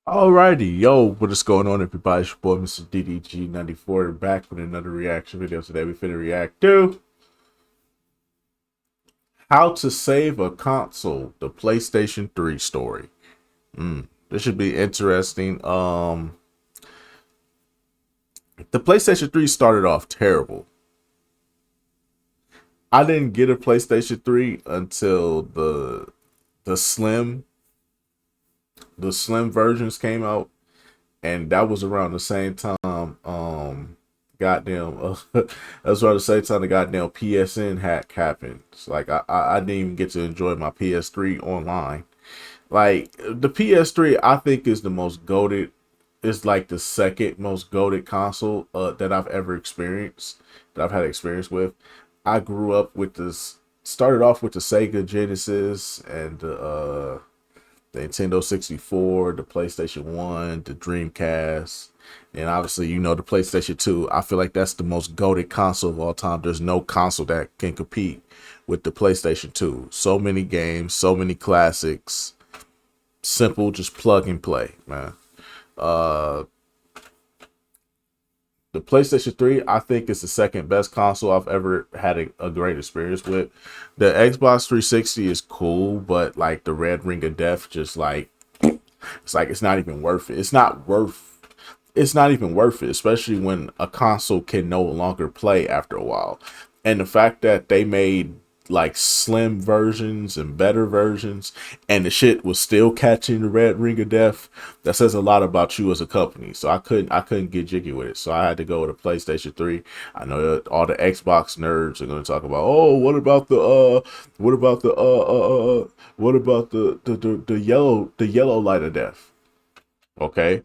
Alrighty, yo, what is going on, everybody? It's your boy, Mr. DDG94, back with another reaction video. Today, we finna react to how to save a console, the PlayStation 3 story. This should be interesting. The PlayStation 3 started off terrible. I didn't get a PlayStation 3 until the slim the slim versions came out, and that was around the same time. Goddamn, that's around the same time the goddamn PSN hack happened. It's like I didn't even get to enjoy my PS3 online. Like the PS3, I think is the most goated. Is like the second most goated console that I've ever experienced. That I've had experience with. I grew up with this. Started off with the Sega Genesis and the Nintendo 64, the PlayStation 1, the Dreamcast, and obviously, the PlayStation 2. I feel like that's the most goated console of all time. There's no console that can compete with the PlayStation 2. So many games, so many classics. Simple, just plug and play, man. Uh, the PlayStation 3, I think, is the second best console I've ever had a great experience with. The Xbox 360 is cool, but like the red ring of death, just like it's not even worth it. It's not even worth it, especially when a console can no longer play after a while. And the fact that they made like slim versions and better versions and the shit was still catching the red ring of death, that says a lot about you as a company. So I couldn't get jiggy with it, so I had to go with a PlayStation 3. I know that all the Xbox nerds are going to talk about, oh, what about the yellow light of death. Okay,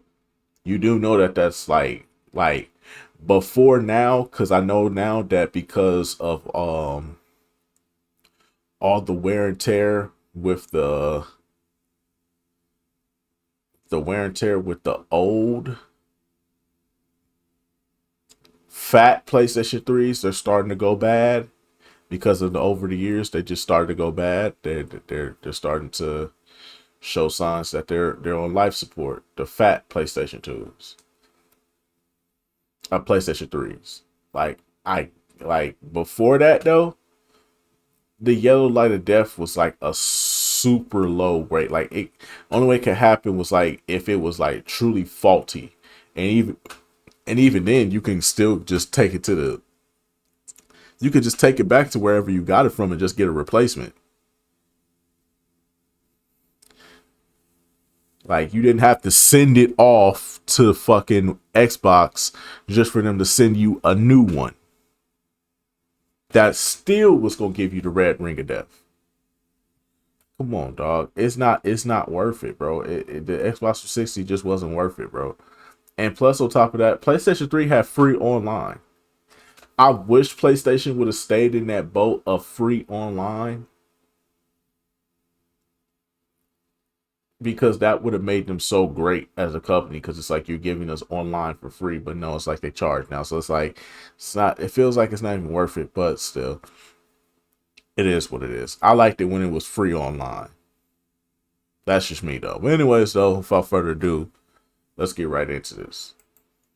you do know that that's like before now, because I know now that because of all the wear and tear with the wear and tear with the old fat PlayStation 3s, they're starting to go bad because of the over the years they just started to go bad. They're starting to show signs that they're on life support. The fat PlayStation 2s, PlayStation 3s. Like before that though, the yellow light of death was like a super low rate. Like it only way it could happen was like if it was like truly faulty. And even then you can still just take it to the you could just take it back to wherever you got it from and just get a replacement. Like you didn't have to send it off to fucking Xbox just for them to send you a new one. That still was gonna give you the red ring of death. Come on, dog. It's not worth it, bro. The Xbox 360 just wasn't worth it, bro. And plus, on top of that, PlayStation 3 had free online. I wish PlayStation would have stayed in that boat of free online, because that would have made them so great as a company. Because it's like you're giving us online for free, but no, it's like they charge now. So it's like it's not. It feels like it's not even worth it, but still, it is what it is. I liked it when it was free online. That's just me though. But anyways, though, without further ado, let's get right into this.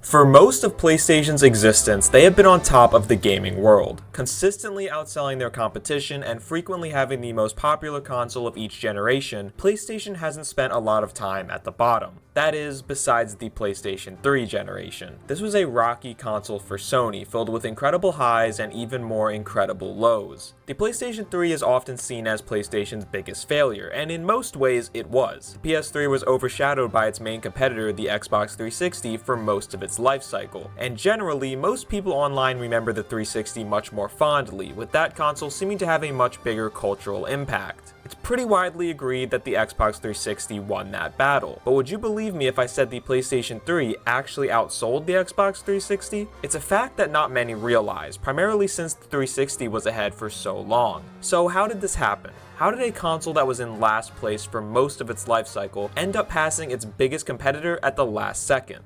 For most of PlayStation's existence, they have been on top of the gaming world, consistently outselling their competition and frequently having the most popular console of each generation. PlayStation hasn't spent a lot of time at the bottom. That is, besides the PlayStation 3 generation. This was a rocky console for Sony, filled with incredible highs and even more incredible lows. The PlayStation 3 is often seen as PlayStation's biggest failure, and in most ways it was. The PS3 was overshadowed by its main competitor, the Xbox 360, for most of its life cycle, and generally, most people online remember the 360 much more fondly, with that console seeming to have a much bigger cultural impact. It's pretty widely agreed that the Xbox 360 won that battle, but would you believe me if I said the PlayStation 3 actually outsold the Xbox 360? It's a fact that not many realize, primarily since the 360 was ahead for so long. So how did this happen? How did a console that was in last place for most of its life cycle end up passing its biggest competitor at the last second?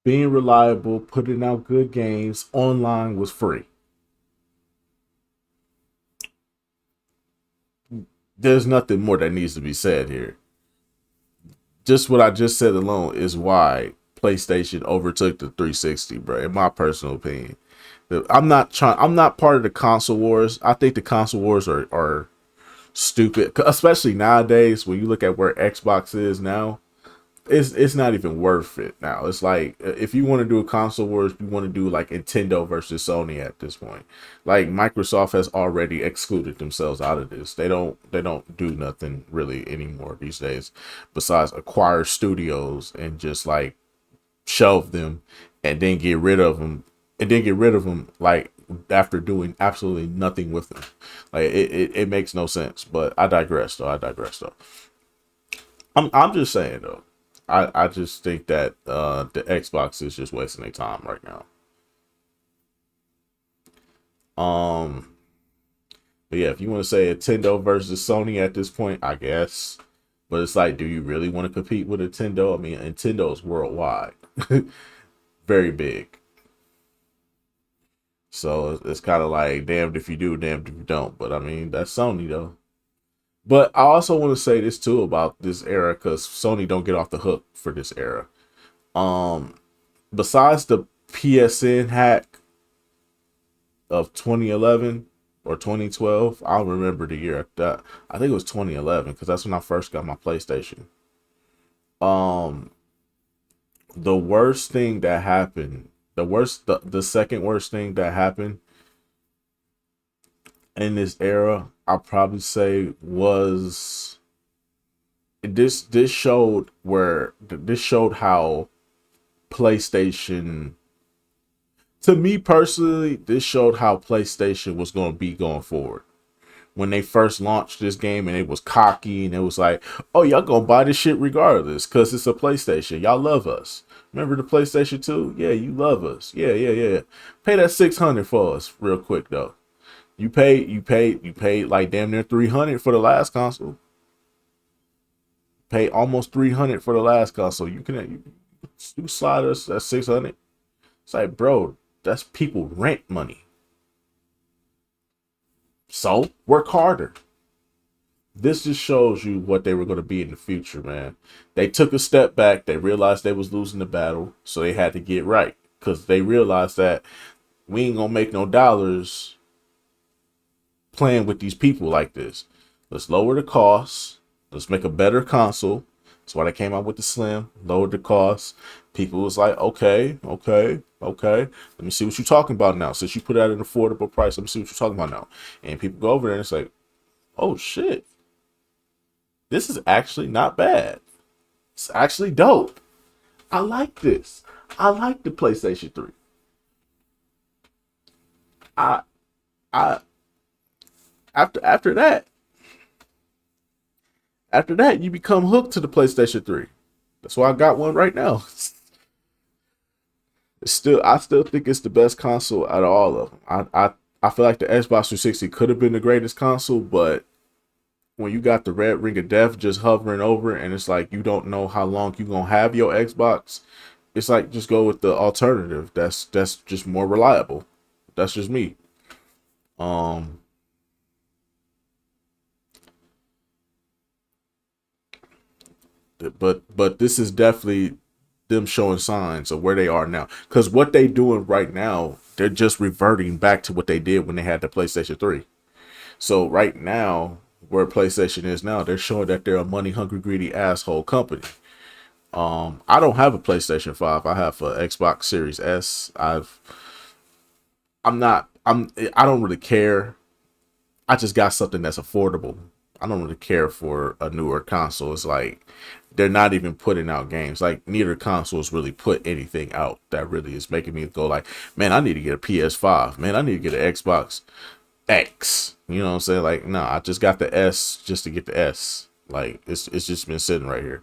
Being reliable, putting out good games online was free. There's nothing more that needs to be said here. just what I just said alone is why PlayStation overtook the 360, bro. In my personal opinion, I'm not part of the console wars. I think the console wars are stupid, especially nowadays when you look at where Xbox is now. It's not even worth it now. It's like if you want to do a console wars, you want to do like Nintendo versus Sony at this point. Like Microsoft has already excluded themselves out of this. They don't do nothing really anymore these days besides acquire studios and just like shelve them and then get rid of them like after doing absolutely nothing with them. Like it makes no sense. But I digress though. I'm just saying though. I just think that the Xbox is just wasting their time right now. Um, but yeah, if you want to say Nintendo versus Sony at this point, I guess. But it's like, do you really want to compete with Nintendo? I mean, Nintendo is worldwide, very big. So it's kind of like damned if you do, damned if you don't. But I mean, that's Sony though. But I also want to say this too about this era because Sony don't get off the hook for this era. Um, Besides the PSN hack of 2011 or 2012, I don't remember the year. That I think it was 2011 because that's when I first got my PlayStation. Um, the worst thing that happened, the second worst thing that happened in this era, I'll probably say was this showed how PlayStation, to me personally, this showed how PlayStation was going to be going forward. When they first launched this game and it was cocky and it was like, oh, y'all going to buy this shit regardless because it's a PlayStation. Y'all love us. Remember the PlayStation 2? Yeah, you love us. Yeah, yeah, yeah. Pay that 600 for us real quick though. You paid like damn near 300 for the last console. Pay almost 300 for the last console. You slide us at 600. It's like, bro, that's people rent money. So work harder. This just shows you what they were going to be in the future, man. They took a step back. They realized they was losing the battle, so they had to get right because they realized that we ain't gonna make no dollars playing with these people like this. Let's lower the costs. Let's make a better console. That's why they came out with the Slim, lowered the costs. People was like, okay, okay, okay. Let me see what you're talking about now. Since you put out an affordable price, let me see what you're talking about now. And people go over there and it's like, oh shit, this is actually not bad. It's actually dope. I like this. I like the PlayStation 3. I I after that, you become hooked to the PlayStation 3. That's why I got one right now. I still think it's the best console out of all of them. I feel like the Xbox 360 could have been the greatest console, but when you got the red ring of death just hovering over and it's like you don't know how long you gonna have your Xbox, it's like just go with the alternative. That's just more reliable. That's just me. Um, but this is definitely them showing signs of where they are now. Because what they doing right now, they're just reverting back to what they did when they had the PlayStation 3. So right now, where PlayStation is now, they're showing that they're a money hungry, greedy asshole company. I don't have a PlayStation 5. I have a Xbox Series S. I don't really care. I just got something that's affordable. I don't really care for a newer console. It's like they're not even putting out games. Like neither consoles really put anything out that really is making me go like, man, I need to get a PS5. Man, I need to get an Xbox X. You know what I'm saying? Like, no, I just got the S just to get the S. Like it's just been sitting right here.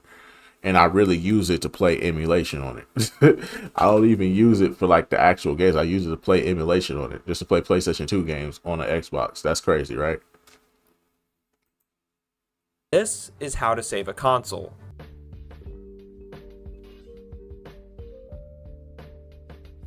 And I really use it to play emulation on it. I don't even use it for like the actual games. I use it to play emulation on it, just to play PlayStation 2 games on an Xbox. That's crazy, right? This is how to save a console.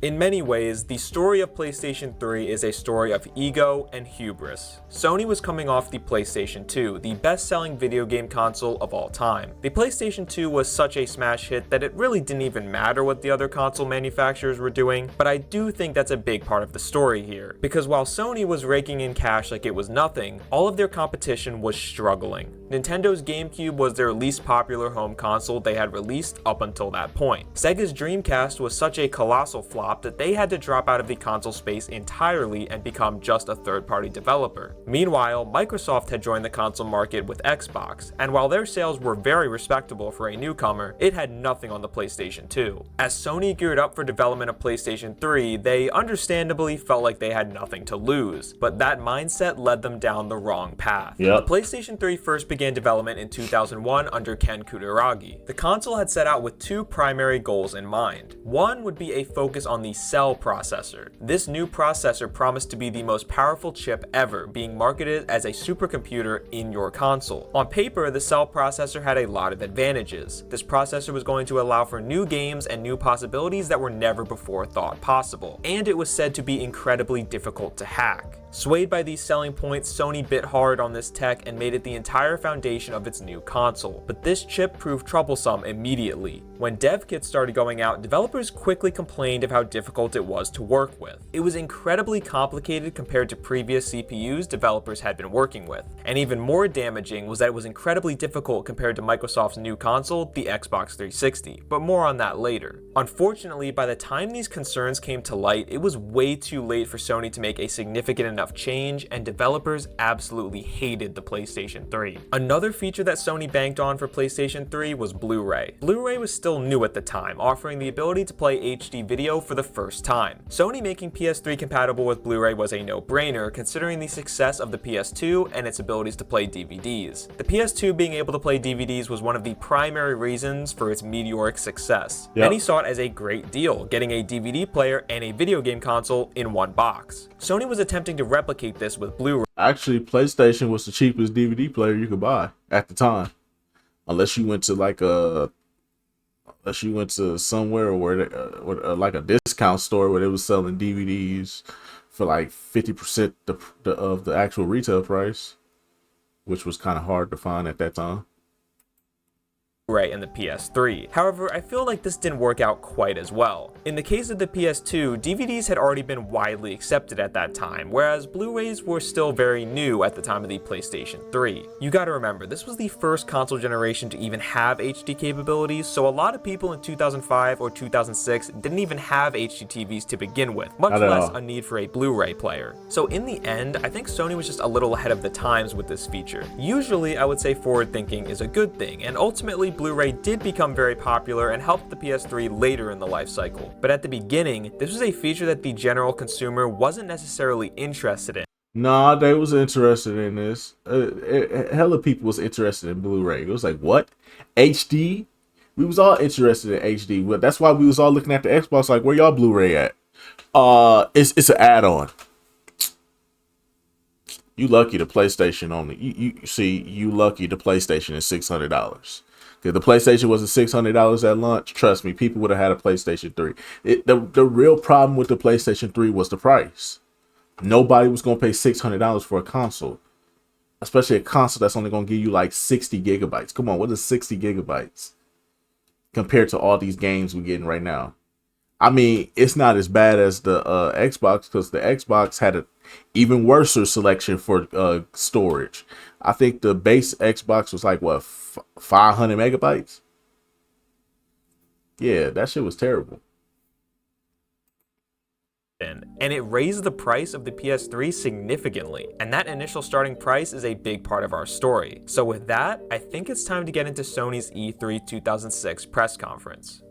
In many ways, the story of PlayStation 3 is a story of ego and hubris. Sony was coming off the PlayStation 2, the best-selling video game console of all time. The PlayStation 2 was such a smash hit that it really didn't even matter what the other console manufacturers were doing, but I do think that's a big part of the story here, because while Sony was raking in cash like it was nothing, all of their competition was struggling. Nintendo's GameCube was their least popular home console they had released up until that point. Sega's Dreamcast was such a colossal flop that they had to drop out of the console space entirely and become just a third-party developer. Meanwhile, Microsoft had joined the console market with Xbox, and while their sales were very respectable for a newcomer, it had nothing on the PlayStation 2. As Sony geared up for development of PlayStation 3, they understandably felt like they had nothing to lose, but that mindset led them down the wrong path. Yep. The PlayStation 3 first began development in 2001 under Ken Kutaragi. The console had set out with two primary goals in mind. One would be a focus on the Cell processor. This new processor promised to be the most powerful chip ever, being marketed as a supercomputer in your console. On paper, the Cell processor had a lot of advantages. This processor was going to allow for new games and new possibilities that were never before thought possible, and it was said to be incredibly difficult to hack. Swayed by these selling points, Sony bit hard on this tech and made it the entire foundation of its new console. But this chip proved troublesome immediately. When dev kits started going out, developers quickly complained of how difficult it was to work with. It was incredibly complicated compared to previous CPUs developers had been working with. And even more damaging was that it was incredibly difficult compared to Microsoft's new console, the Xbox 360, but more on that later. Unfortunately, by the time these concerns came to light, it was way too late for Sony to make a significant enough change, and developers absolutely hated the PlayStation 3. Another feature that Sony banked on for PlayStation 3 was Blu-ray. Blu-ray was still new at the time, offering the ability to play HD video for the first time. Sony making PS3 compatible with Blu-ray was a no-brainer, considering the success of the PS2 and its abilities to play DVDs. The PS2 being able to play DVDs was one of the primary reasons for its meteoric success. Yep. Many saw it as a great deal, getting a DVD player and a video game console in one box. Sony was attempting to replicate this with Blu-ray. Actually, PlayStation was the cheapest DVD player you could buy at the time, unless you went to somewhere where like a discount store where they was selling DVDs for like 50% of the actual retail price, which was kind of hard to find at that time. And the PS3. However, I feel like this didn't work out quite as well. In the case of the PS2, DVDs had already been widely accepted at that time, whereas Blu-rays were still very new at the time of the PlayStation 3. You gotta remember, this was the first console generation to even have HD capabilities, so a lot of people in 2005 or 2006 didn't even have HD TVs to begin with, much less a need for a Blu-ray player. So in the end, I think Sony was just a little ahead of the times with this feature. Usually, I would say forward thinking is a good thing, and ultimately Blu-ray did become very popular and helped the PS3 later in the life cycle. But at the beginning, this was a feature that the general consumer wasn't necessarily interested in. Nah, they was interested in this. Hella people was interested in Blu-ray. It was like, what? HD? We was all interested in HD. But that's why we was all looking at the Xbox like, where y'all Blu-ray at? It's an add-on. You lucky the PlayStation only. You lucky the PlayStation is $600. If the PlayStation wasn't $600 at launch, trust me, people would have had a PlayStation 3. The real problem with the PlayStation 3 was the price. Nobody was going to pay $600 for a console, especially a console that's only going to give you like 60 gigabytes. Come on, what is 60 gigabytes compared to all these games we're getting right now? I mean, it's not as bad as the Xbox, because the Xbox had an even worse selection for storage. I think the base Xbox was like, what, 500 megabytes? Yeah, that shit was terrible. And it raised the price of the PS3 significantly, and that initial starting price is a big part of our story. So with that, I think it's time to get into Sony's E3 2006 press conference.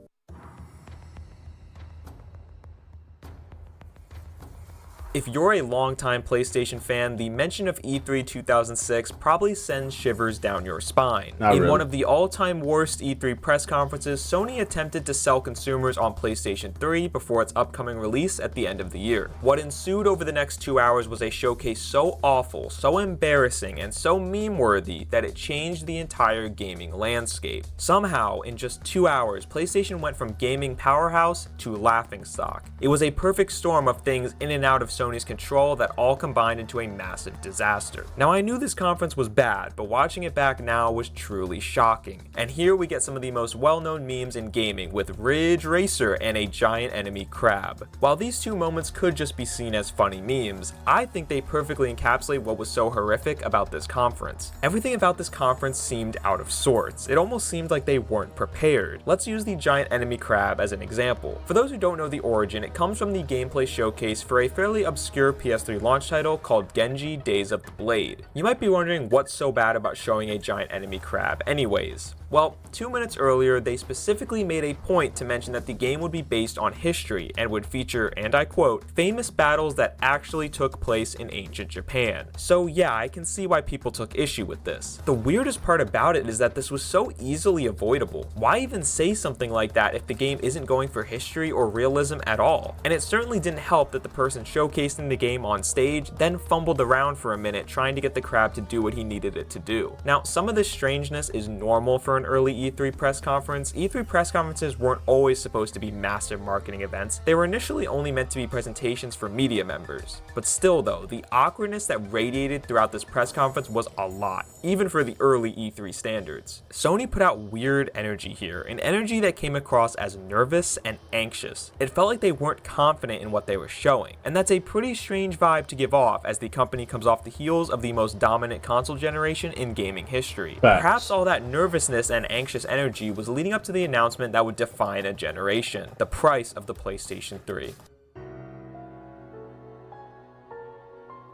If you're a longtime PlayStation fan, the mention of E3 2006 probably sends shivers down your spine. Not In one really. of the all-time worst E3 press conferences, Sony attempted to sell consumers on PlayStation 3 before its upcoming release at the end of the year. What ensued over the next 2 hours was a showcase so awful, so embarrassing, and so meme-worthy that it changed the entire gaming landscape. Somehow, in just 2 hours, PlayStation went from gaming powerhouse to laughingstock. It was a perfect storm of things in and out of Sony's control that all combined into a massive disaster. Now, I knew this conference was bad, but watching it back now was truly shocking. And here we get some of the most well-known memes in gaming with Ridge Racer and a giant enemy crab. While these two moments could just be seen as funny memes, I think they perfectly encapsulate what was so horrific about this conference. Everything about this conference seemed out of sorts. It almost seemed like they weren't prepared. Let's use the giant enemy crab as an example. For those who don't know the origin, it comes from the gameplay showcase for a fairly obscure PS3 launch title called Genji Days of the Blade. You might be wondering what's so bad about showing a giant enemy crab anyways. Well, 2 minutes earlier, they specifically made a point to mention that the game would be based on history and would feature, and I quote, famous battles that actually took place in ancient Japan. So yeah, I can see why people took issue with this. The weirdest part about it is that this was so easily avoidable. Why even say something like that if the game isn't going for history or realism at all? And it certainly didn't help that the person showcasing the game on stage then fumbled around for a minute trying to get the crab to do what he needed it to do. Now, some of this strangeness is normal for an early E3 press conference. E3 press conferences weren't always supposed to be massive marketing events. They were initially only meant to be presentations for media members. But still though, the awkwardness that radiated throughout this press conference was a lot, even for the early E3 standards. Sony put out weird energy here, an energy that came across as nervous and anxious. It felt like they weren't confident in what they were showing, and that's a pretty strange vibe to give off as the company comes off the heels of the most dominant console generation in gaming history. Facts. Perhaps all that nervousness and anxious energy was leading up to the announcement that would define a generation, the price of the PlayStation 3.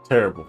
Terrible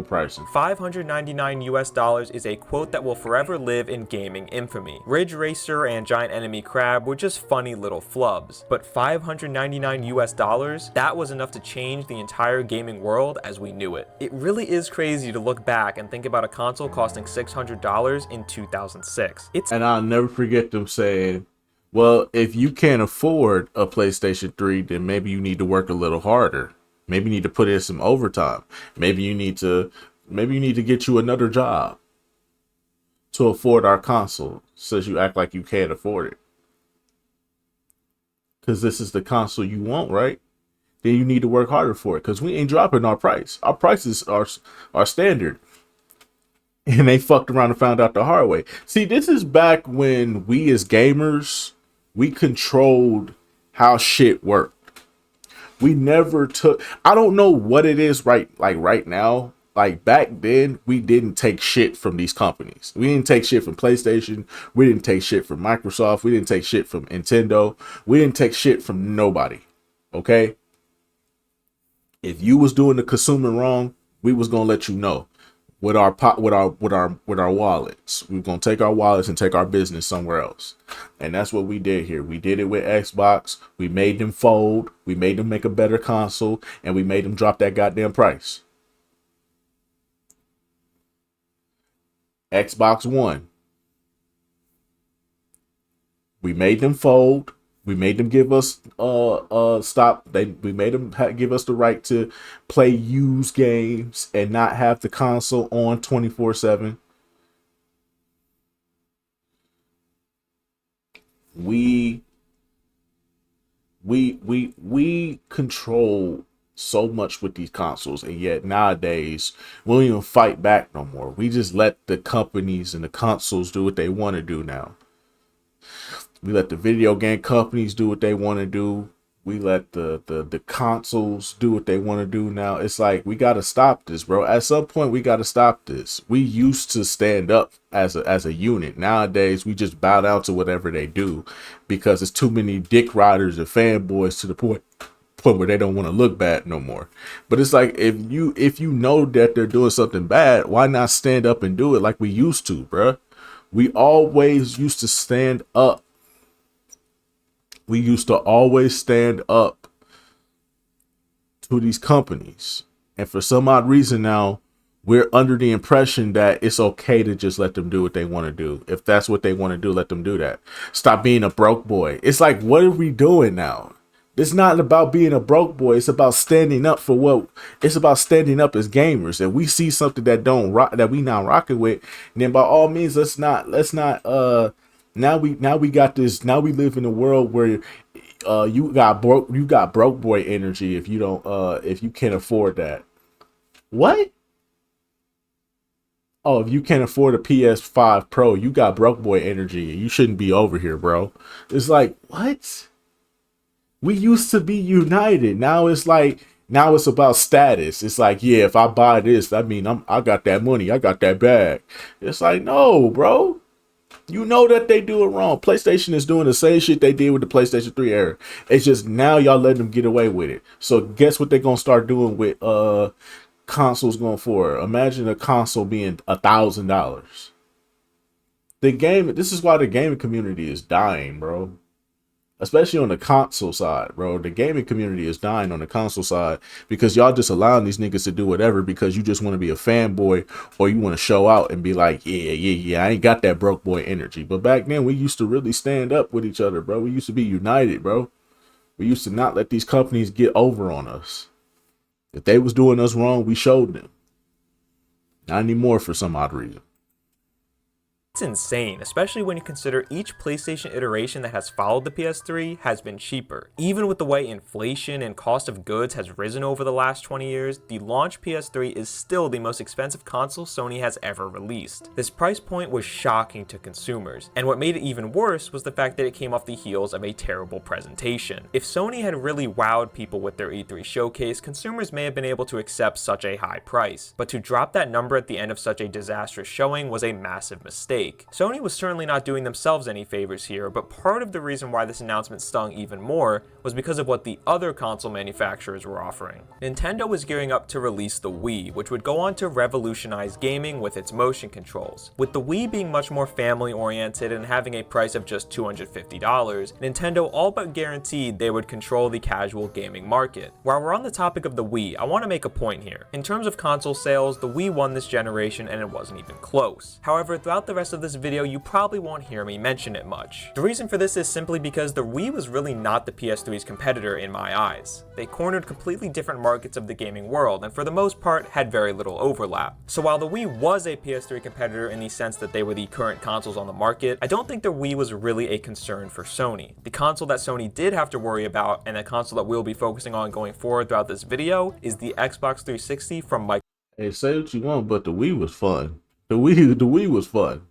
pricing. $599 is a quote that will forever live in gaming infamy. Ridge Racer and Giant Enemy Crab were just funny little flubs, but $599, that was enough to change the entire gaming world as we knew it. It really is crazy to look back and think about a console costing $600 in 2006. And I'll never forget them saying, well, if you can't afford a PlayStation 3, then maybe you need to work a little harder. Maybe you need to put in some overtime. Maybe you need to get you another job to afford our console, since you act like you can't afford it. Because this is the console you want, right? Then you need to work harder for it, because we ain't dropping our price. Our prices are standard. And they fucked around and found out the hard way. See, this is back when we as gamers, we controlled how shit worked. We never took, I don't know what it is right now. Like back then, we didn't take shit from these companies. We didn't take shit from PlayStation. We didn't take shit from Microsoft. We didn't take shit from Nintendo. We didn't take shit from nobody. Okay? If you was doing the consumer wrong, we was gonna let you know. With our wallets, we're gonna take our wallets and take our business somewhere else, and that's what we did here. We did it with Xbox. We made them fold. We made them make a better console, and we made them drop that goddamn price. Xbox One. We made them fold. We made them give us we made them give us the right to play used games and not have the console on 24/7. We control so much with these consoles, and yet nowadays we don't even fight back no more. We just let the companies and the consoles do what they want to do now. We let the video game companies do what they want to do. We let the consoles do what they want to do now. It's like, we got to stop this, bro. At some point, we got to stop this. We used to stand up as a unit. Nowadays, we just bow down to whatever they do because it's too many dick riders and fanboys to the point where they don't want to look bad no more. But it's like, if you know that they're doing something bad, why not stand up and do it like we used to, bro? We always used to stand up. We used to always stand up to these companies. And for some odd reason now, we're under the impression that it's okay to just let them do what they want to do. If that's what they want to do, let them do that. Stop being a broke boy. It's like, what are we doing now? It's not about being a broke boy. It's about standing up for what. It's about standing up as gamers. If we see something that don't rock, that we not rocking with, then by all means, let's not. Now we got this. Now we live in a world where you got broke boy energy if you don't if you can't afford that. What? Oh, if you can't afford a PS5 Pro, you got broke boy energy. You shouldn't be over here, bro. It's like, what? We used to be united. Now it's like, now it's about status. It's like, yeah, if I buy this, I mean, I got that money. I got that bag. It's like, no, bro. You know that they do it wrong. PlayStation is doing the same shit they did with the PlayStation 3 era. It's just now y'all letting them get away with it. So guess what they're gonna start doing with consoles going forward? Imagine a console being $1,000. This is why the gaming community is dying, bro. Especially on the console side, bro. The gaming community is dying on the console side because y'all just allowing these niggas to do whatever because you just want to be a fanboy or you want to show out and be like, yeah, I ain't got that broke boy energy. But back then, we used to really stand up with each other, bro. We used to be united, bro. We used to not let these companies get over on us. If they was doing us wrong, we showed them. Not anymore for some odd reason. It's insane, especially when you consider each PlayStation iteration that has followed the PS3 has been cheaper. Even with the way inflation and cost of goods has risen over the last 20 years, the launch PS3 is still the most expensive console Sony has ever released. This price point was shocking to consumers, and what made it even worse was the fact that it came off the heels of a terrible presentation. If Sony had really wowed people with their E3 showcase, consumers may have been able to accept such a high price, but to drop that number at the end of such a disastrous showing was a massive mistake. Sony was certainly not doing themselves any favors here, but part of the reason why this announcement stung even more was because of what the other console manufacturers were offering. Nintendo was gearing up to release the Wii, which would go on to revolutionize gaming with its motion controls. With the Wii being much more family-oriented and having a price of just $250, Nintendo all but guaranteed they would control the casual gaming market. While we're on the topic of the Wii, I want to make a point here. In terms of console sales, the Wii won this generation and it wasn't even close. However, throughout the rest of this video, you probably won't hear me mention it much. The reason for this is simply because the Wii was really not the PS3's competitor in my eyes. They cornered completely different markets of the gaming world and for the most part had very little overlap. So while the Wii was a PS3 competitor in the sense that they were the current consoles on the market, I don't think the Wii was really a concern for Sony. The console that Sony did have to worry about, and the console that we'll be focusing on going forward throughout this video, is the Xbox 360 from Microsoft. Hey, say what you want, but the Wii was fun. The Wii was fun.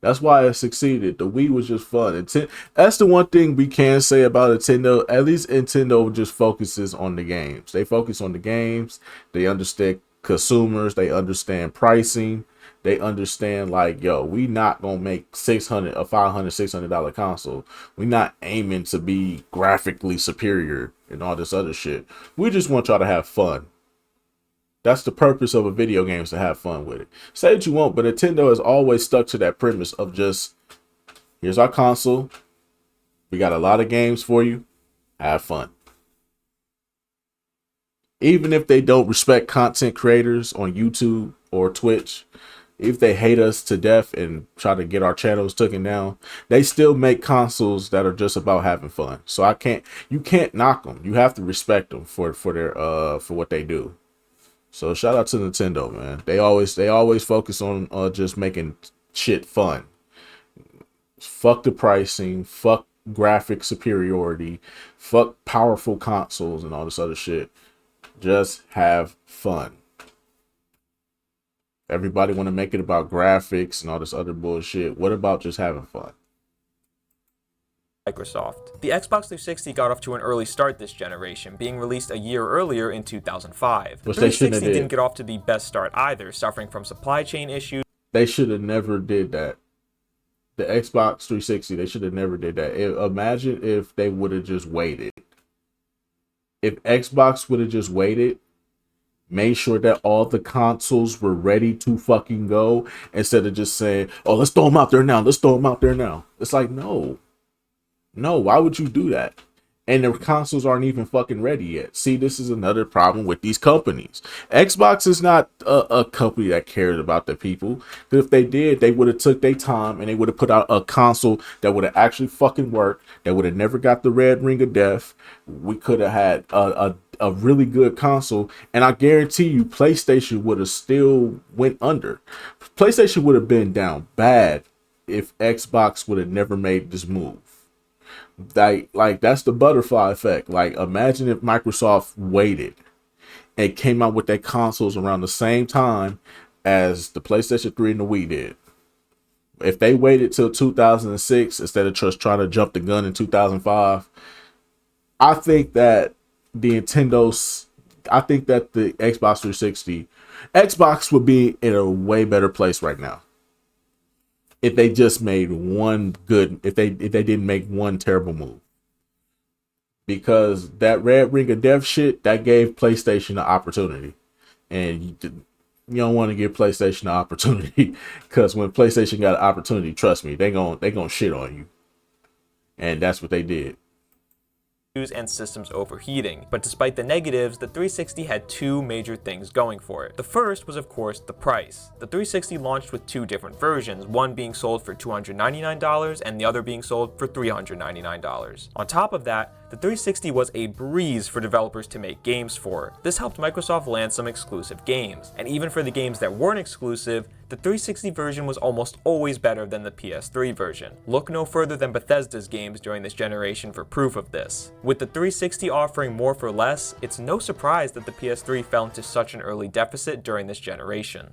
That's why it succeeded. The Wii was just fun. That's the one thing we can say about Nintendo. At least Nintendo just focuses on the games. They focus on the games. They understand consumers. They understand pricing. They understand like, yo, we not gonna make $600, a $500, $600 console. We not aiming to be graphically superior and all this other shit. We just want y'all to have fun. That's the purpose of a video game, is to have fun with it. Say what you want, but Nintendo has always stuck to that premise of just, here's our console. We got a lot of games for you. Have fun. Even if they don't respect content creators on YouTube or Twitch, if they hate us to death and try to get our channels taken down, they still make consoles that are just about having fun. So you can't knock them. You have to respect them for what they do. So shout out to Nintendo, man. They always focus on just making shit fun. Fuck the pricing, fuck graphic superiority, fuck powerful consoles and all this other shit. Just have fun. Everybody want to make it about graphics and all this other bullshit. What about just having fun? Microsoft. The Xbox 360 got off to an early start this generation, being released a year earlier in 2005. The 360 didn't get off to the best start either, suffering from supply chain issues. They should have never did that. The Xbox 360, they should have never did that. Imagine if they would have just waited. If Xbox would have just waited, made sure that all the consoles were ready to fucking go, instead of just saying, oh, let's throw them out there now. Let's throw them out there now. It's like, no. No, why would you do that? and the consoles aren't even fucking ready yet. See, this is another problem with these companies. Xbox is not a company that cares about the people. If they did, they would have took their time and they would have put out a console that would have actually fucking worked. That would have never got the red ring of death. We could have had a really good console, and I guarantee you, PlayStation would have still went under. PlayStation would have been down bad if Xbox would have never made this move. Like that's the butterfly effect. Like imagine if Microsoft waited and came out with their consoles around the same time as the PlayStation 3 and the Wii did. If they waited till 2006 instead of just trying to jump the gun in 2005, I think that I think that the Xbox 360, Xbox would be in a way better place right now if they just made one good, if they didn't make one terrible move. Because that red ring of death shit, that gave PlayStation the opportunity, and you don't want to give PlayStation the opportunity, because when PlayStation got an opportunity, trust me, they gonna shit on you, and that's what they did. And systems overheating. But despite the negatives, the 360 had two major things going for it. The first was, of course, the price. The 360 launched with two different versions, one being sold for $299 and the other being sold for $399. On top of that, the 360 was a breeze for developers to make games for. This helped Microsoft land some exclusive games, and even for the games that weren't exclusive, the 360 version was almost always better than the PS3 version. Look no further than Bethesda's games during this generation for proof of this. With the 360 offering more for less, it's no surprise that the PS3 fell into such an early deficit during this generation.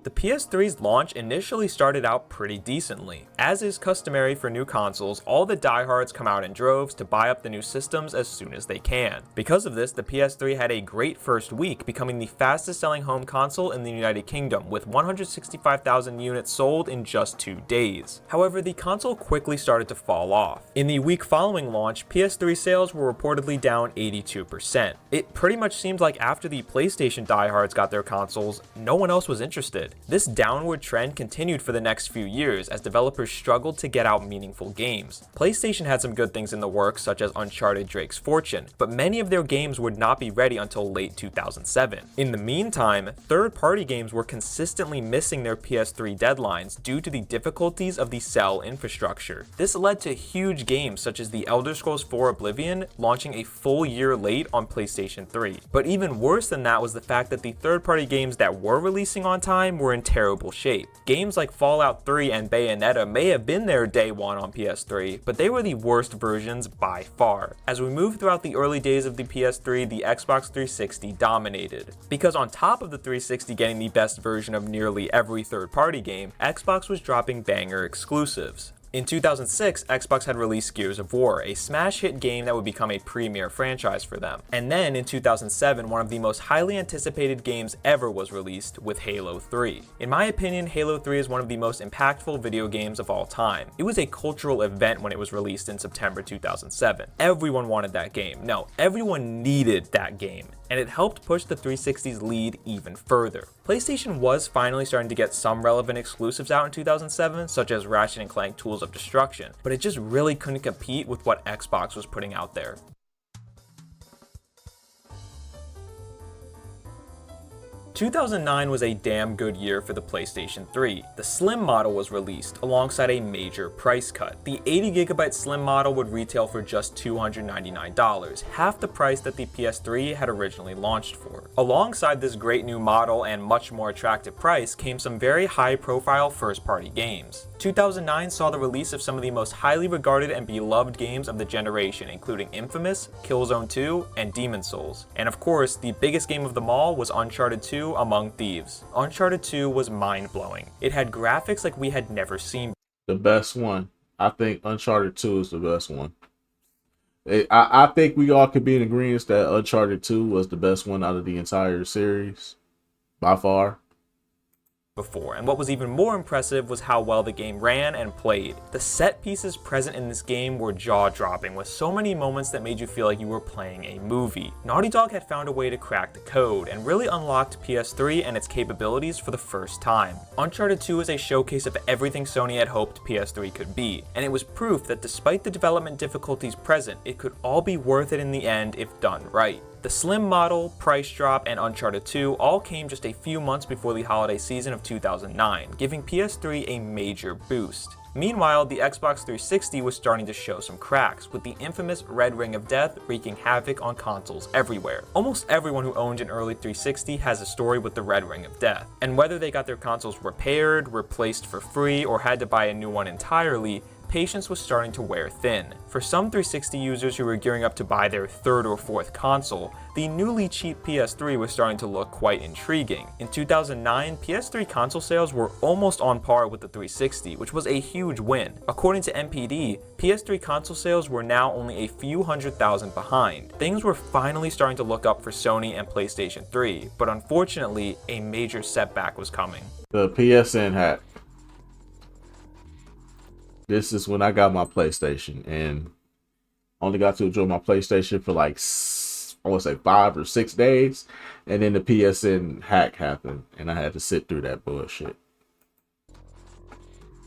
The PS3's launch initially started out pretty decently. As is customary for new consoles, all the diehards come out in droves to buy up the new systems as soon as they can. Because of this, the PS3 had a great first week, becoming the fastest selling home console in the United Kingdom, with 165,000 units sold in just 2 days. However, the console quickly started to fall off. In the week following launch, PS3 sales were reportedly down 82%. It pretty much seemed like after the PlayStation diehards got their consoles, no one else was interested. This downward trend continued for the next few years as developers struggled to get out meaningful games. PlayStation had some good things in the works, such as Uncharted Drake's Fortune, but many of their games would not be ready until late 2007. In the meantime, third-party games were consistently missing their PS3 deadlines due to the difficulties of the cell infrastructure. This led to huge games such as The Elder Scrolls IV Oblivion launching a full year late on PlayStation 3. But even worse than that was the fact that the third-party games that were releasing on time were in terrible shape. Games like Fallout 3 and Bayonetta may have been there day one on PS3, but they were the worst versions by far. As we moved throughout the early days of the PS3, the Xbox 360 dominated. Because on top of the 360 getting the best version of nearly every third-party game, Xbox was dropping banger exclusives. In 2006, Xbox had released Gears of War, a smash hit game that would become a premier franchise for them. And then in 2007, one of the most highly anticipated games ever was released with Halo 3. In my opinion, Halo 3 is one of the most impactful video games of all time. It was a cultural event when it was released in September 2007. Everyone wanted that game. No, everyone needed that game. And it helped push the 360's lead even further. PlayStation was finally starting to get some relevant exclusives out in 2007, such as Ratchet & Clank Tools of Destruction, but it just really couldn't compete with what Xbox was putting out there. 2009 was a damn good year for the PlayStation 3. The Slim model was released alongside a major price cut. The 80GB Slim model would retail for just $299, half the price that the PS3 had originally launched for. Alongside this great new model and much more attractive price came some very high-profile first-party games. 2009 saw the release of some of the most highly regarded and beloved games of the generation, including Infamous, Killzone 2, and Demon's Souls. And of course, the biggest game of them all was Uncharted 2 Among Thieves. Uncharted 2 was mind-blowing. It had graphics like we had never seen. The best one. I think Uncharted 2 is the best one. I think we all could be in agreement that Uncharted 2 was the best one out of the entire series, by far. before, and what was even more impressive was how well the game ran and played. The set pieces present in this game were jaw-dropping, with so many moments that made you feel like you were playing a movie. Naughty Dog had found a way to crack the code, and really unlocked PS3 and its capabilities for the first time. Uncharted 2 is a showcase of everything Sony had hoped PS3 could be, and it was proof that despite the development difficulties present, it could all be worth it in the end if done right. The slim model, price drop, and Uncharted 2 all came just a few months before the holiday season of 2009, giving PS3 a major boost. Meanwhile, the Xbox 360 was starting to show some cracks, with the infamous Red Ring of Death wreaking havoc on consoles everywhere. Almost everyone who owned an early 360 has a story with the Red Ring of Death, and whether they got their consoles repaired, replaced for free, or had to buy a new one entirely, patience was starting to wear thin. For some 360 users who were gearing up to buy their third or fourth console, the newly cheap PS3 was starting to look quite intriguing. In 2009, PS3 console sales were almost on par with the 360, which was a huge win. According to NPD, PS3 console sales were now only a few 100,000 behind. Things were finally starting to look up for Sony and PlayStation 3, but unfortunately, a major setback was coming. The PSN hack. This is when I got my PlayStation and only got to enjoy my PlayStation for like, I want to say 5 or 6 days. And then the PSN hack happened and I had to sit through that bullshit.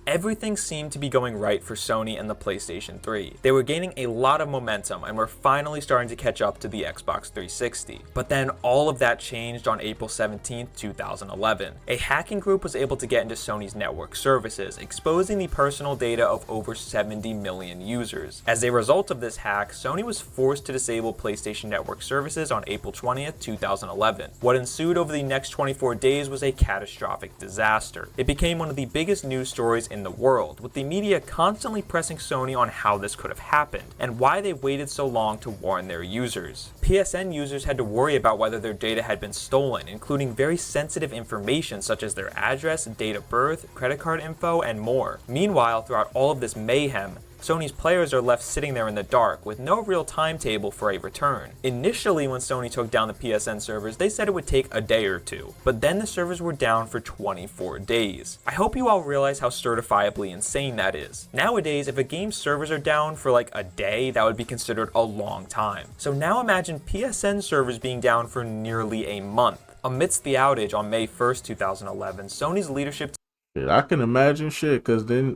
Everything seemed to be going right for Sony and the PlayStation 3. They were gaining a lot of momentum and were finally starting to catch up to the Xbox 360. But then all of that changed on April 17, 2011. A hacking group was able to get into Sony's network services, exposing the personal data of over 70 million users. As a result of this hack, Sony was forced to disable PlayStation Network services on April 20, 2011. What ensued over the next 24 days was a catastrophic disaster. It became one of the biggest news stories in the world, with the media constantly pressing Sony on how this could have happened, and why they waited so long to warn their users. PSN users had to worry about whether their data had been stolen, including very sensitive information such as their address, date of birth, credit card info, and more. Meanwhile, throughout all of this mayhem, Sony's players are left sitting there in the dark with no real timetable for a return. Initially, when Sony took down the PSN servers, they said it would take a day or two, but then the servers were down for 24 days. I hope you all realize how certifiably insane that is. Nowadays, if a game's servers are down for like a day, that would be considered a long time. So now imagine PSN servers being down for nearly a month. Amidst the outage on May 1st, 2011, Sony's leadership I can imagine shit, cause then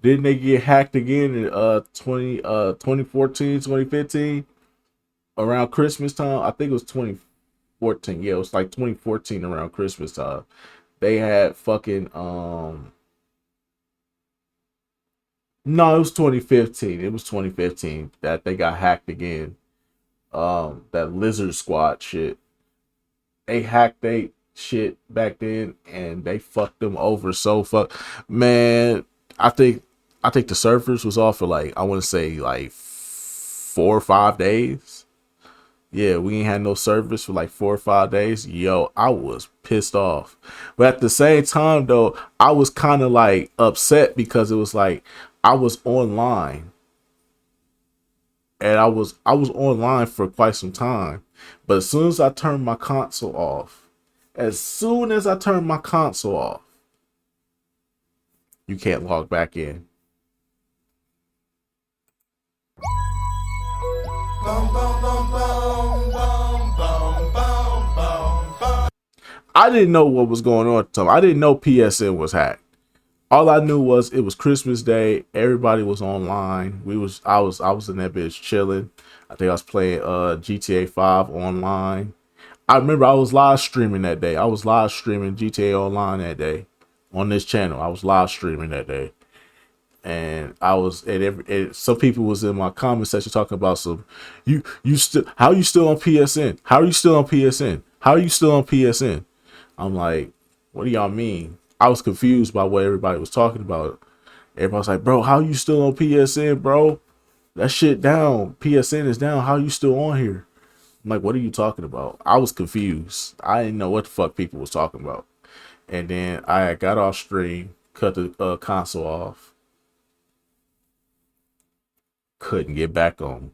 didn't they get hacked again in 2014, 2015 around Christmas time? I think it was 2014. Yeah, it was like 2014 around Christmas time. They had fucking no, it was 2015. It was 2015 that they got hacked again. That Lizard Squad shit. They hacked shit back then and they fucked them over so man. I think the servers was off for like, I want to say like 4 or 5 days. Yeah, we ain't had no service for like 4 or 5 days. Yo, I was pissed off, but at the same time though, I was kind of like upset because it was like I was online and I was online for quite some time, but as soon as I turned my console off, you can't log back in. I didn't know what was going on at the time. I didn't know PSN was hacked. All I knew was it was Christmas Day. Everybody was online. I was in that bitch chilling. I think I was playing GTA 5 online. I remember I was live streaming that day. I was live streaming GTA Online that day on this channel. I was live streaming that day. And I was and some people was in my comment section talking about some you still, how are you still on PSN? How are you still on PSN? How are you still on PSN? I'm like, what do y'all mean? I was confused by what everybody was talking about. Everybody was like, bro, how you still on PSN, bro? That shit down. PSN is down. How you still on here? I'm like, what are you talking about? I was confused. I didn't know what the fuck people was talking about. And then I got off stream, cut the console off. Couldn't get back on.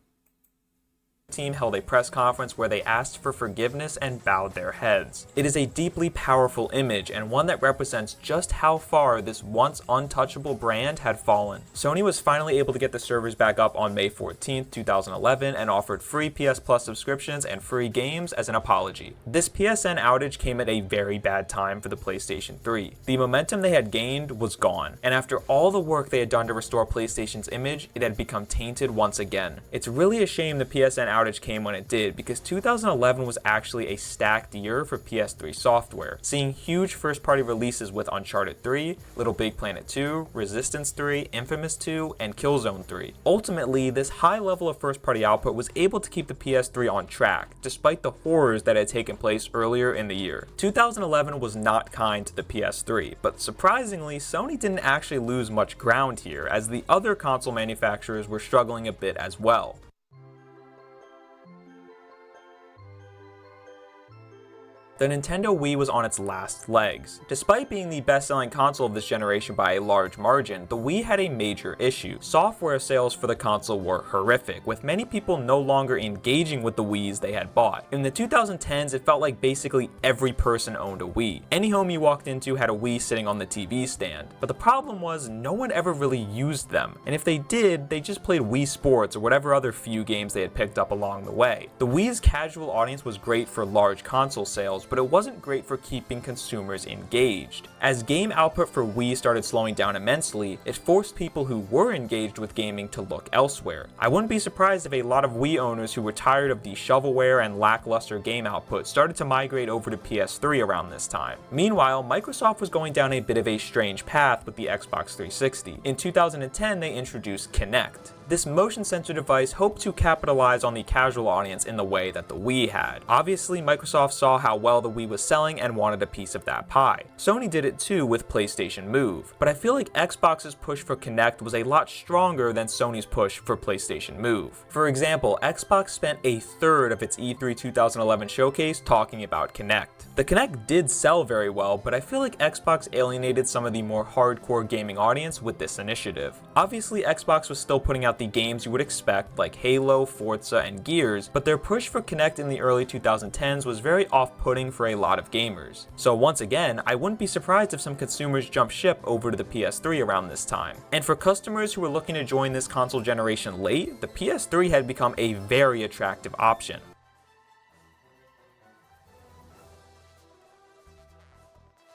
team held a press conference where they asked for forgiveness and bowed their heads. It is a deeply powerful image and one that represents just how far this once untouchable brand had fallen. Sony was finally able to get the servers back up on May 14th, 2011 and offered free PS Plus subscriptions and free games as an apology. This PSN outage came at a very bad time for the PlayStation 3. The momentum they had gained was gone, and after all the work they had done to restore PlayStation's image, it had become tainted once again. It's really a shame the PSN outage came when it did, because 2011 was actually a stacked year for PS3 software, seeing huge first-party releases with Uncharted 3, Little Big Planet 2, Resistance 3, Infamous 2, and Killzone 3. Ultimately, this high level of first-party output was able to keep the PS3 on track, despite the horrors that had taken place earlier in the year. 2011 was not kind to the PS3, but surprisingly, Sony didn't actually lose much ground here, as the other console manufacturers were struggling a bit as well. The Nintendo Wii was on its last legs. Despite being the best-selling console of this generation by a large margin, the Wii had a major issue. Software sales for the console were horrific, with many people no longer engaging with the Wiis they had bought. In the 2010s, it felt like basically every person owned a Wii. Any home you walked into had a Wii sitting on the TV stand. But the problem was, no one ever really used them, and if they did, they just played Wii Sports or whatever other few games they had picked up along the way. The Wii's casual audience was great for large console sales, but it wasn't great for keeping consumers engaged. As game output for Wii started slowing down immensely, it forced people who were engaged with gaming to look elsewhere. I wouldn't be surprised if a lot of Wii owners who were tired of the shovelware and lackluster game output started to migrate over to PS3 around this time. Meanwhile, Microsoft was going down a bit of a strange path with the Xbox 360. In 2010, they introduced Kinect. This motion sensor device hoped to capitalize on the casual audience in the way that the Wii had. Obviously, Microsoft saw how well the Wii was selling and wanted a piece of that pie. Sony did it too with PlayStation Move, but I feel like Xbox's push for Kinect was a lot stronger than Sony's push for PlayStation Move. For example, Xbox spent a third of its E3 2011 showcase talking about Kinect. The Kinect did sell very well, but I feel like Xbox alienated some of the more hardcore gaming audience with this initiative. Obviously, Xbox was still putting out the games you would expect like Halo, Forza, and Gears, but their push for Kinect in the early 2010s was very off-putting for a lot of gamers. So once again, I wouldn't be surprised if some consumers jump ship over to the PS3 around this time. And for customers who were looking to join this console generation late, the PS3 had become a very attractive option.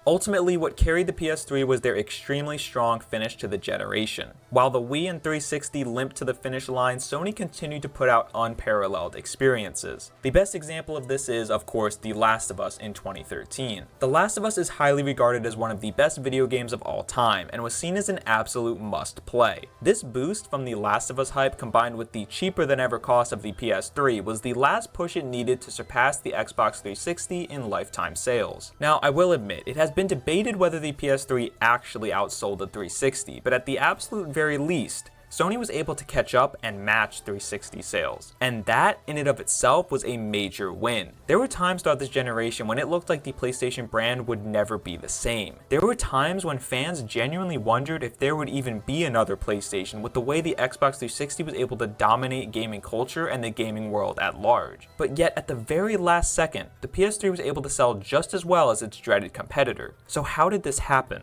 Ultimately, what carried the PS3 was their extremely strong finish to the generation. While the Wii and 360 limped to the finish line, Sony continued to put out unparalleled experiences. The best example of this is, of course, The Last of Us in 2013. The Last of Us is highly regarded as one of the best video games of all time, and was seen as an absolute must-play. This boost from The Last of Us hype combined with the cheaper-than-ever cost of the PS3 was the last push it needed to surpass the Xbox 360 in lifetime sales. Now, I will admit, it has been debated whether the PS3 actually outsold the 360, but at the absolute very least, Sony was able to catch up and match 360 sales. And that, in and of itself, was a major win. There were times throughout this generation when it looked like the PlayStation brand would never be the same. There were times when fans genuinely wondered if there would even be another PlayStation with the way the Xbox 360 was able to dominate gaming culture and the gaming world at large. But yet, at the very last second, the PS3 was able to sell just as well as its dreaded competitor. So how did this happen?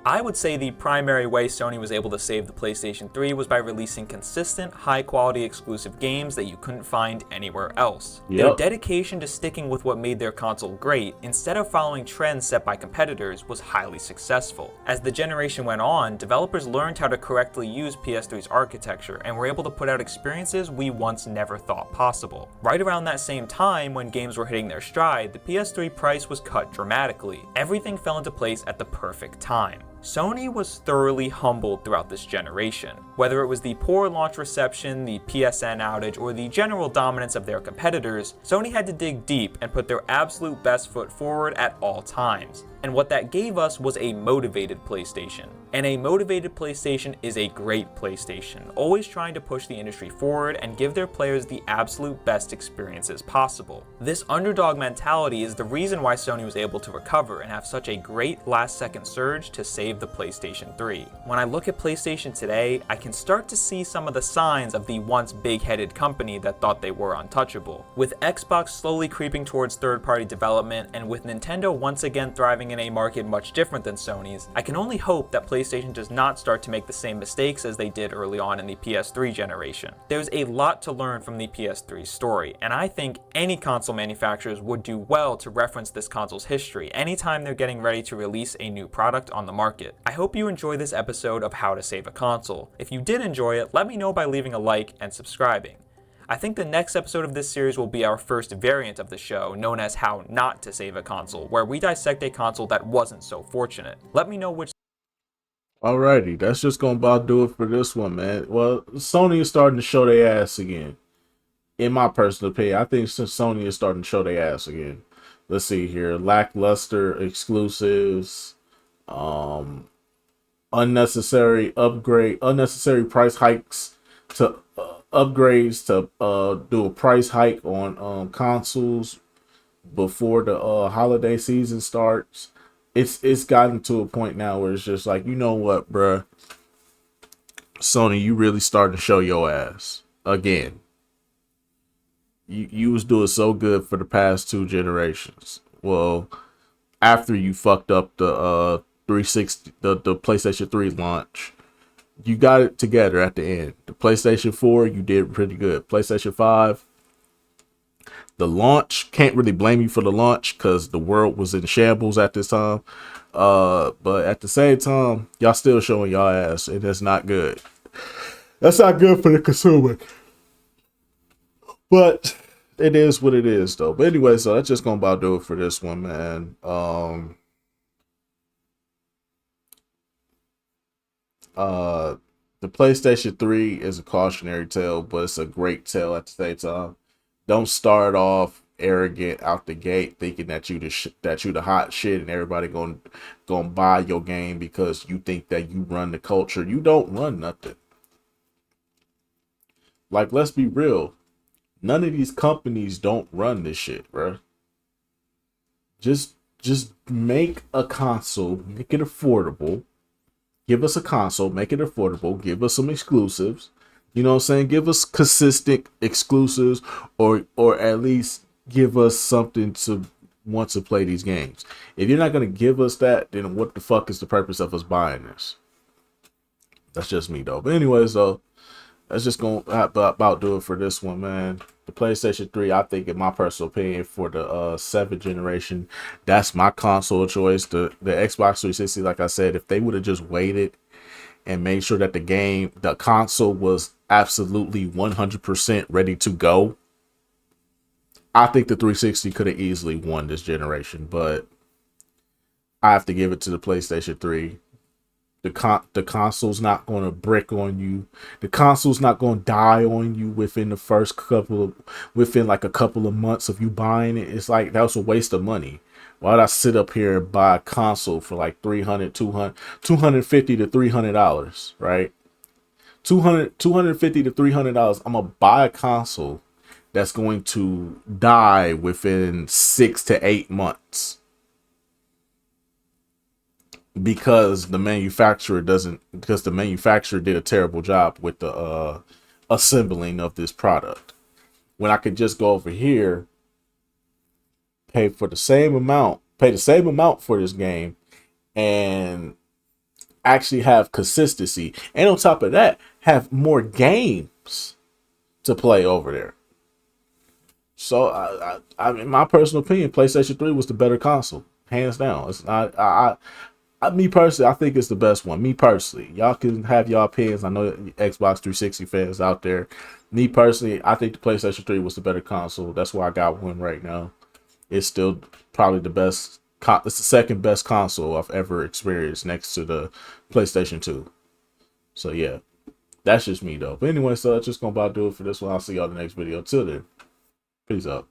I would say the primary way Sony was able to save the PlayStation 3 was by releasing consistent, high-quality exclusive games that you couldn't find anywhere else. Their dedication to sticking with what made their console great, instead of following trends set by competitors, was highly successful. As the generation went on, developers learned how to correctly use PS3's architecture and were able to put out experiences we once never thought possible. Right around that same time, when games were hitting their stride, the PS3 price was cut dramatically. Everything fell into place at the perfect time. Sony was thoroughly humbled throughout this generation. Whether it was the poor launch reception, the PSN outage, or the general dominance of their competitors, Sony had to dig deep and put their absolute best foot forward at all times. And what that gave us was a motivated PlayStation. And a motivated PlayStation is a great PlayStation, always trying to push the industry forward and give their players the absolute best experiences possible. This underdog mentality is the reason why Sony was able to recover and have such a great last-second surge to save save the PlayStation 3. When I look at PlayStation today, I can start to see some of the signs of the once big-headed company that thought they were untouchable. With Xbox slowly creeping towards third-party development, and with Nintendo once again thriving in a market much different than Sony's, I can only hope that PlayStation does not start to make the same mistakes as they did early on in the PS3 generation. There's a lot to learn from the PS3 story, and I think any console manufacturers would do well to reference this console's history anytime they're getting ready to release a new product on the market. I hope you enjoy this episode of How to Save a Console. If you did enjoy it, let me know by leaving a like and subscribing. I think the next episode of this series will be our first variant of the show, known as How Not to Save a Console, where we dissect a console that wasn't so fortunate. Let me know which. Alrighty, that's just gonna about do it for this one, man. Well, Sony is starting to show their ass again. In my personal opinion, I think since Sony is starting to show their ass again. Let's see here. Lackluster exclusives, unnecessary price hikes to upgrades to do a price hike on consoles before the holiday season starts. It's gotten to a point now where it's just like, you know what, bruh? Sony, you really starting to show your ass again. You was doing so good for the past 2 generations. Well, after you fucked up the 360, the PlayStation 3 launch, you got it together at the end. The PlayStation 4, you did pretty good. PlayStation 5, the launch, can't really blame you for the launch because the world was in shambles at this time. But at the same time, y'all still showing y'all ass, and that's not good. That's not good for the consumer. But it is what it is, though. But anyway, so that's just gonna about do it for this one, man. The PlayStation 3 is a cautionary tale, but it's a great tale at the same time. Don't start off arrogant out the gate, thinking that you the hot shit and everybody gonna buy your game because you think that you run the culture. You don't run nothing. Like, let's be real. None of these companies don't run this shit, bro. Just make a console, make it affordable. Give us a console, make it affordable, give us some exclusives. You know what I'm saying? Give us consistent exclusives, or at least give us something to want to play these games. If you're not gonna give us that, then what the fuck is the purpose of us buying this? That's just me though. But anyways, though, that's just gonna about do it for this one, man. The PlayStation 3, I think, in my personal opinion, for the 7th generation, that's my console choice. The Xbox 360, like I said, if they would have just waited and made sure that the console was absolutely 100% ready to go, I think the 360 could have easily won this generation. But I have to give it to the PlayStation 3. The console's not going to brick on you. The console's not going to die on you within like a couple of months of you buying it. It's like, that was a waste of money. Why would I sit up here and buy a console for like $250 to $300, right? $250 to $300. I'm gonna buy a console that's going to die within 6 to 8 months. Because the manufacturer did a terrible job with the assembling of this product. When I could just go over here, pay the same amount for this game, and actually have consistency, and on top of that, have more games to play over there. So in my personal opinion, PlayStation 3 was the better console, hands down. It's not me personally, I think it's the best one. Me personally, y'all can have your opinions. I know Xbox 360 fans out there. Me personally, I think the PlayStation 3 was the better console. That's why I got one right now. It's still probably the best. It's the second best console I've ever experienced, next to the PlayStation 2. So yeah, that's just me though. But anyway, so that's just gonna about do it for this one. I'll see y'all in the next video. Till then, peace out.